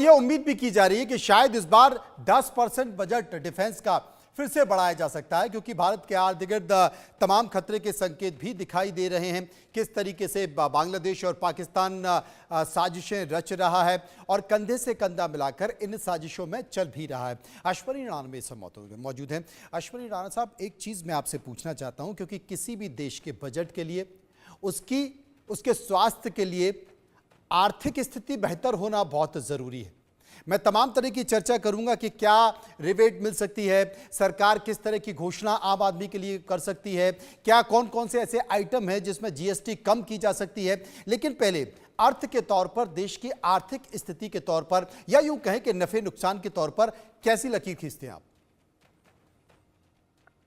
यह उम्मीद भी की जा रही है कि शायद इस बार 10% बजट डिफेंस का फिर से बढ़ाया जा सकता है, क्योंकि भारत के इर्द गिर्द तमाम खतरे के संकेत भी दिखाई दे रहे हैं। किस तरीके से बांग्लादेश और पाकिस्तान साजिशें रच रहा है और कंधे से कंधा मिलाकर इन साजिशों में चल भी रहा है। अश्वनी राणा मेरे साथ मौजूद हैं। अश्वनी राणा साहब, एक चीज़ मैं आपसे पूछना चाहता हूं, क्योंकि किसी भी देश के बजट के लिए उसके स्वास्थ्य के लिए आर्थिक स्थिति बेहतर होना बहुत ज़रूरी है। मैं तमाम तरह की चर्चा करूंगा कि क्या रिबेट मिल सकती है, सरकार किस तरह की घोषणा आम आदमी के लिए कर सकती है, क्या कौन कौन से ऐसे आइटम हैं जिसमें जीएसटी कम की जा सकती है। लेकिन पहले अर्थ के तौर पर, देश की आर्थिक स्थिति के तौर पर, या यूं कहें कि नफे नुकसान के तौर पर कैसी लकीर खींचते हैं आप?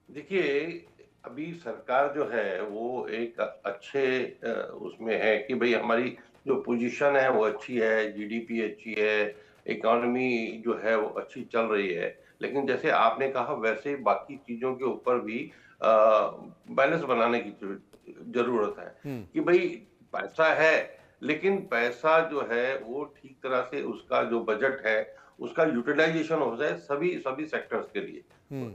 देखिए, अभी सरकार जो है वो एक अच्छे उसमें है कि भाई हमारी जो पोजीशन है वो अच्छी है, जीडीपी अच्छी है, इकोनॉमी जो है वो अच्छी चल रही है। लेकिन जैसे आपने कहा वैसे ही बाकी चीजों के ऊपर भी बैलेंस बनाने की जरूरत है कि भाई पैसा है, लेकिन पैसा जो है वो ठीक तरह से उसका जो बजट है उसका यूटिलाइजेशन हो जाए सभी सभी सेक्टर्स के लिए।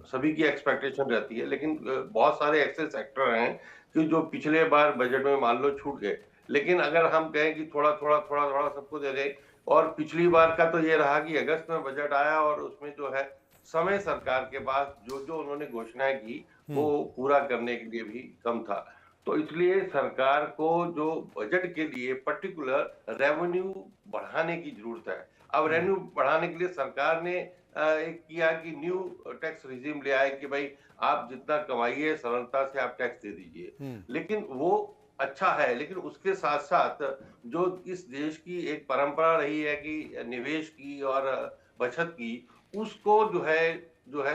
सभी की एक्सपेक्टेशन रहती है, लेकिन बहुत सारे ऐसे सेक्टर हैं कि जो पिछले बार बजट में मान लो छूट गए। लेकिन अगर हम कहें कि थोड़ा थोड़ा थोड़ा थोड़ा सबको दे दें, और पिछली बार का तो ये रहा कि अगस्त में बजट आया और उसमें जो है समय सरकार के पास जो जो उन्होंने घोषणाएं की वो पूरा करने के लिए भी कम था। तो इसलिए सरकार को जो बजट के लिए पर्टिकुलर रेवेन्यू बढ़ाने की जरूरत है। अब रेवेन्यू बढ़ाने के लिए सरकार ने एक किया कि न्यू टैक्स रिजीम ले आए कि भाई आप जितना कमाइए सरलता से आप टैक्स दे दीजिए। लेकिन वो अच्छा है, लेकिन उसके साथ साथ जो इस देश की एक परंपरा रही है कि निवेश की और बचत की, उसको जो है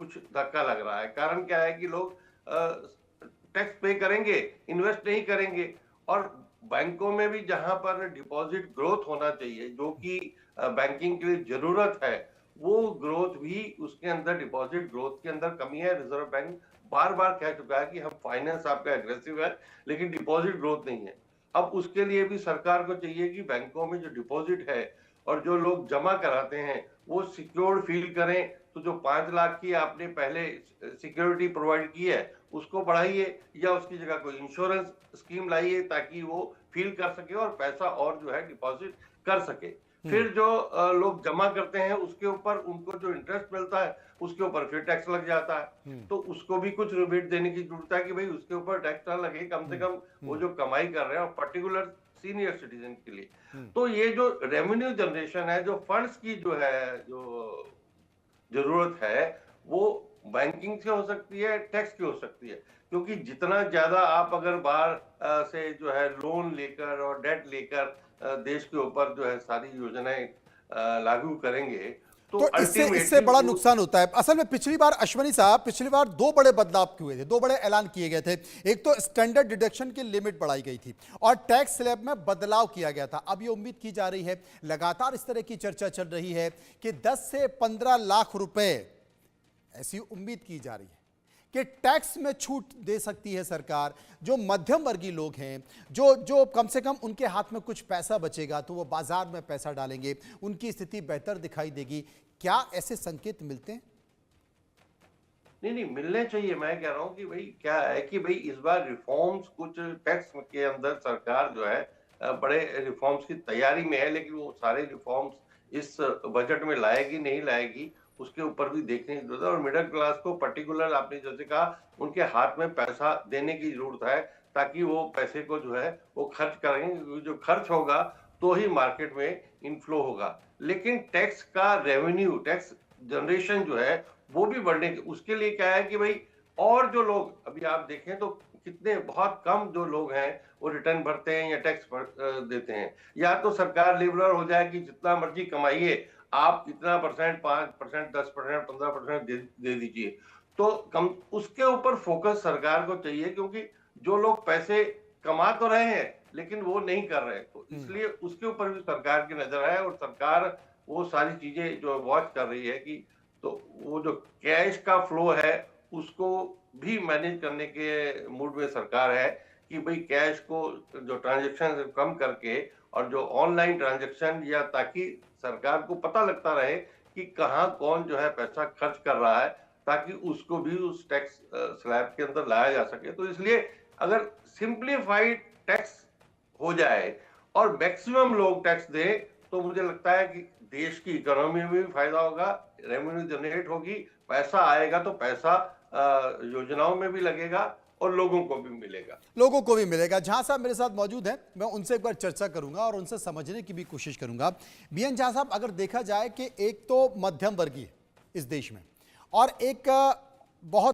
कुछ धक्का लग रहा है। कारण क्या है कि लोग टैक्स पे करेंगे, इन्वेस्ट नहीं करेंगे, और बैंकों में भी जहां पर डिपॉजिट ग्रोथ होना चाहिए, जो कि बैंकिंग के लिए जरूरत है, वो ग्रोथ भी उसके अंदर डिपॉजिट ग्रोथ के अंदर कमी है। रिजर्व बैंक बार बार कह चुका है कि हम फाइनेंस आपका एग्रेसिव है, लेकिन डिपॉजिट ग्रोथ नहीं है। अब उसके लिए भी सरकार को चाहिए कि बैंकों में जो डिपॉजिट है और जो लोग जमा कराते हैं वो सिक्योर्ड फील करें। तो जो 5 लाख की आपने पहले सिक्योरिटी प्रोवाइड की है उसको बढ़ाइए, या उसकी जगह कोई इंश्योरेंस स्कीम लाइए ताकि वो फील कर सके और पैसा और जो है डिपॉजिट कर सके। फिर जो लोग जमा करते हैं उसके ऊपर उनको जो इंटरेस्ट मिलता है उसके ऊपर फिर टैक्स लग जाता है। तो उसको भी कुछ रिबेट देने की जरूरत है कि भाई उसके ऊपर टैक्स ना लगे, कम से कम वो जो कमाई कर रहे हैं, और पर्टिकुलर सीनियर सिटीजन के लिए। तो ये जो रेवेन्यू जनरेशन है, जो फंड्स की जो है जो जरूरत है, वो बैंकिंग से हो सकती है, टैक्स की हो सकती है। क्योंकि जितना ज्यादा आप अगर बाहर से जो है लोन लेकर और डेट लेकर देश के ऊपर जो है सारी योजनाएं लागू करेंगे, तो तो इससे इससे अल्टीमेटली बड़ा वो नुकसान होता है। असल में पिछली बार अश्वनी साहब, पिछली बार दो बड़े बदलाव हुए थे, दो बड़े ऐलान किए गए थे। एक तो स्टैंडर्ड डिडक्शन की लिमिट बढ़ाई गई थी और टैक्स स्लैब में बदलाव किया गया था। अब ये उम्मीद की जा रही है, लगातार इस तरह की चर्चा चल रही है कि 10 से 15 लाख रुपए, ऐसी उम्मीद की जा रही है कि टैक्स में छूट दे सकती है सरकार। जो मध्यम वर्गीय लोग हैं, जो जो कम से कम उनके हाथ में कुछ पैसा बचेगा तो वो बाजार में पैसा डालेंगे, उनकी स्थिति बेहतर दिखाई देगी। क्या ऐसे संकेत मिलते हैं? नहीं नहीं, मिलने चाहिए। मैं कह रहा हूँ कि भाई क्या है कि भाई इस बार रिफॉर्म्स कुछ टैक्स के अंदर सरकार जो है बड़े रिफॉर्म्स की तैयारी में है, लेकिन वो सारे रिफॉर्म्स इस बजट में लाएगी नहीं लाएगी उसके ऊपर भी देखने की जरूरत है। और मिडिल क्लास को पर्टिकुलर आपने जैसे कहा, उनके हाथ में पैसा देने की जरूरत है ताकि वो पैसे को जो है वो खर्च करेंगे। जो खर्च होगा तो ही मार्केट में इनफ्लो होगा। लेकिन टैक्स का रेवेन्यू, टैक्स जनरेशन जो है वो भी बढ़ने के, उसके लिए क्या है कि भाई और जो लोग अभी आप देखें तो कितने बहुत कम जो लोग हैं वो रिटर्न भरते हैं या टैक्स देते हैं। या तो सरकार लिबरल हो जाए कि जितना मर्जी कमाइए आप इतना परसेंट, 5%, 10%, 15% दे दीजिए। तो कम उसके ऊपर फोकस सरकार को चाहिए, क्योंकि जो लोग पैसे कमा तो रहे हैं लेकिन वो नहीं कर रहे, तो इसलिए उसके ऊपर भी सरकार की नजर है। और सरकार वो सारी चीजें जो वॉच कर रही है कि तो वो जो कैश का फ्लो है उसको भी मैनेज करने के मूड में सरकार है कि भाई कैश को जो ट्रांजेक्शन कम करके और जो ऑनलाइन ट्रांजैक्शन, या ताकि सरकार को पता लगता रहे कि कहाँ कौन जो है पैसा खर्च कर रहा है, ताकि उसको भी उस टैक्स स्लैब के अंदर लाया जा सके। तो इसलिए अगर सिंप्लीफाइड टैक्स हो जाए और मैक्सिमम लोग टैक्स दें, तो मुझे लगता है कि देश की इकोनॉमी में भी फायदा होगा, रेवेन्यू जनरेट होगी, पैसा आएगा तो पैसा योजनाओं में भी लगेगा और लोगों को भी मिलेगा। लोगों को भी मिलेगा। झा साहब मेरे साथ मौजूद हैं, मैं उनसे एक बार चर्चा करूंगा और उनसे समझने की भी कोशिश करूंगा। बीएन झा साहब, अगर देखा जाए कि एक तो मध्यम वर्गीय इस देश में और एक बहुत